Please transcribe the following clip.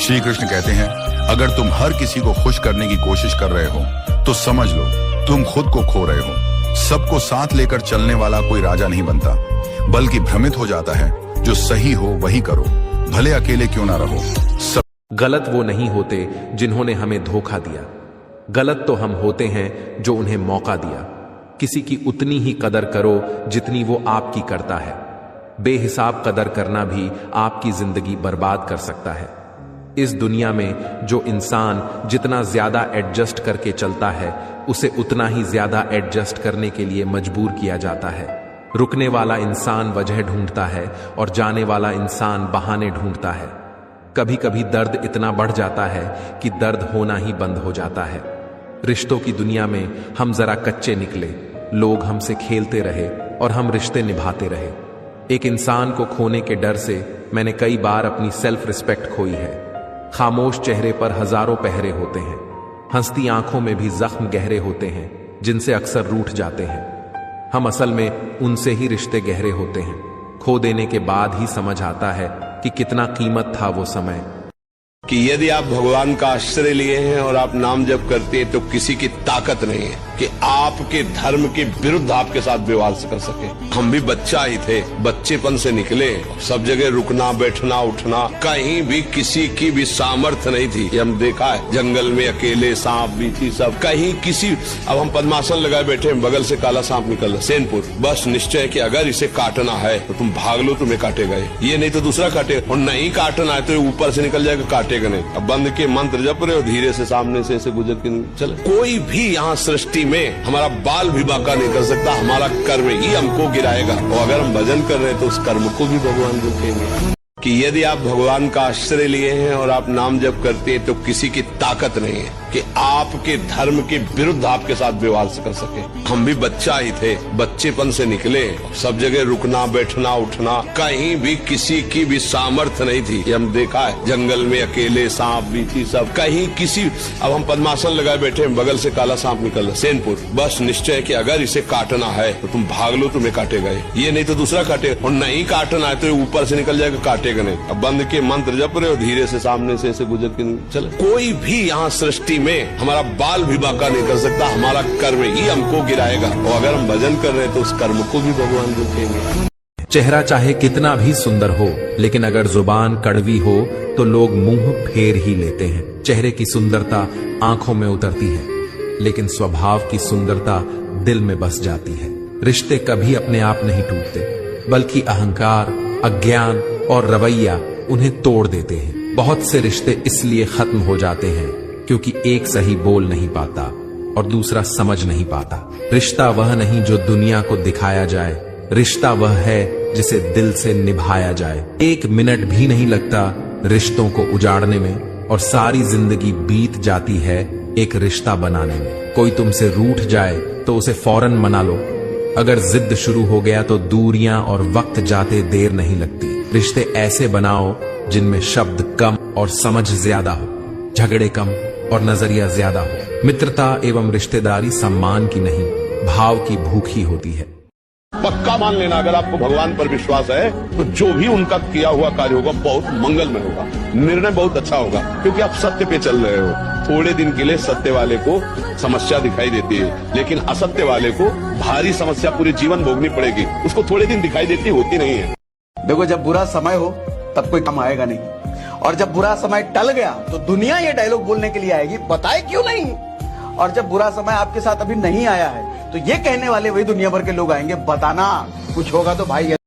श्री कृष्ण कहते हैं, अगर तुम हर किसी को खुश करने की कोशिश कर रहे हो तो समझ लो तुम खुद को खो रहे हो। सबको साथ लेकर चलने वाला कोई राजा नहीं बनता, बल्कि भ्रमित हो जाता है। जो सही हो वही करो, भले अकेले क्यों ना रहो। गलत वो नहीं होते जिन्होंने हमें धोखा दिया, गलत तो हम होते हैं जो उन्हें मौका दिया। किसी की उतनी ही कदर करो जितनी वो आपकी करता है। बेहिसाब कदर करना भी आपकी जिंदगी बर्बाद कर सकता है। इस दुनिया में जो इंसान जितना ज्यादा एडजस्ट करके चलता है, उसे उतना ही ज्यादा एडजस्ट करने के लिए मजबूर किया जाता है। रुकने वाला इंसान वजह ढूंढता है और जाने वाला इंसान बहाने ढूंढता है। कभी कभी दर्द इतना बढ़ जाता है कि दर्द होना ही बंद हो जाता है। रिश्तों की दुनिया में हम जरा कच्चे निकले, लोग हमसे खेलते रहे और हम रिश्ते निभाते रहे। एक इंसान को खोने के डर से मैंने कई बार अपनी सेल्फ रिस्पेक्ट खोई है। खामोश चेहरे पर हजारों पहरे होते हैं, हंसती आंखों में भी जख्म गहरे होते हैं जिनसे अक्सर रूठ जाते हैं। हम असल में उनसे ही रिश्ते गहरे होते हैं। खो देने के बाद ही समझ आता है कि कितना कीमत था वो समय। कि यदि आप भगवान का आश्रय लिए हैं और आप नाम जप करते हैं तो किसी की ताकत नहीं है कि आपके धर्म के विरुद्ध आपके साथ व्यवहार कर सके। हम भी बच्चा ही थे, बच्चेपन से निकले, सब जगह रुकना बैठना उठना, कहीं भी किसी की भी सामर्थ्य नहीं थी। ये हम देखा है, जंगल में अकेले सांप बीती सब, कहीं किसी। अब हम पद्मासन लगाए बैठे, बगल से काला सांप निकल रहा, सैनपुर, बस निश्चय कि अगर इसे काटना है तो तुम भाग लो, तुम्हें काटेगा ये नहीं तो दूसरा काटेगा, और नहीं काटना है तो ऊपर से निकल जाएगा, काटेगा नहीं। अब बंद के मंत्र जप रहे हो, धीरे से सामने से ऐसे गुजर के चले। कोई भी यहाँ सृष्टि में हमारा बाल भी बांका नहीं कर सकता, हमारा कर्म ही हमको गिराएगा। और अगर हम भजन कर रहे हैं तो उस कर्म को भी भगवान रोकेंगे। कि यदि आप भगवान का आश्रय लिए हैं और आप नाम जप करते हैं तो किसी की ताकत नहीं है कि आपके धर्म के विरुद्ध आपके साथ व्यवहार कर सके। हम भी बच्चा ही थे, बच्चेपन से निकले, सब जगह रुकना बैठना उठना, कहीं भी किसी की भी सामर्थ्य नहीं थी। ये हम देखा है, जंगल में अकेले सांप बीती सब, कहीं किसी। अब हम पद्मासन लगाए बैठे, बगल से काला सांप निकल रहा, सैनपुर, बस निश्चय कि अगर इसे काटना है तो तुम भाग लो, तुम्हें काटेगा ये नहीं तो दूसरा काटेगा, और नहीं काटना है तो ऊपर से निकल जाएगा, काटेगा नहीं। अब बंद के मंत्र जप रहे हो, धीरे से सामने से ऐसे गुजर के चले। कोई भी यहाँ सृष्टि में हमारा बाल भी बांका नहीं कर सकता, हमारा कर्म ही हमको गिराएगा। और अगर हम भजन कर रहे हैं तो उस कर्म को भी भगवान रोकेंगे। चेहरा चाहे कितना भी सुंदर हो, लेकिन अगर जुबान कड़वी हो तो लोग मुंह फेर ही लेते हैं। चेहरे की सुंदरता आंखों में उतरती है, लेकिन स्वभाव की सुंदरता दिल में बस जाती है। रिश्ते कभी अपने आप नहीं टूटते, बल्कि अहंकार, अज्ञान और रवैया उन्हें तोड़ देते हैं। बहुत से रिश्ते इसलिए खत्म हो जाते हैं क्योंकि एक सही बोल नहीं पाता और दूसरा समझ नहीं पाता। रिश्ता वह नहीं जो दुनिया को दिखाया जाए, रिश्ता वह है जिसे दिल से निभाया जाए। एक मिनट भी नहीं लगता रिश्तों को उजाड़ने में, और सारी जिंदगी बीत जाती है एक रिश्ता बनाने में। कोई तुमसे रूठ जाए तो उसे फौरन मना लो। अगर जिद शुरू हो गया तो दूरियां और वक्त जाते देर नहीं लगती। रिश्ते ऐसे बनाओ जिनमें शब्द कम और समझ ज्यादा हो, झगड़े कम और नजरिया ज्यादा हो। मित्रता एवं रिश्तेदारी सम्मान की नहीं, भाव की भूखी होती है। पक्का मान लेना, अगर आपको भगवान पर विश्वास है तो जो भी उनका किया हुआ कार्य होगा बहुत मंगलमय होगा, निर्णय बहुत अच्छा होगा, क्योंकि आप सत्य पे चल रहे हो। थोड़े दिन के लिए सत्य वाले को समस्या दिखाई देती है, लेकिन असत्य वाले को भारी समस्या पूरे जीवन भोगनी पड़ेगी। उसको थोड़े दिन दिखाई देती होती नहीं है। देखो, जब बुरा समय हो तब कोई काम आएगा नहीं, और जब बुरा समय टल गया तो दुनिया ये डायलॉग बोलने के लिए आएगी, बताए क्यों नहीं। और जब बुरा समय आपके साथ अभी नहीं आया है तो ये कहने वाले वही दुनिया भर के लोग आएंगे, बताना कुछ होगा तो भाई।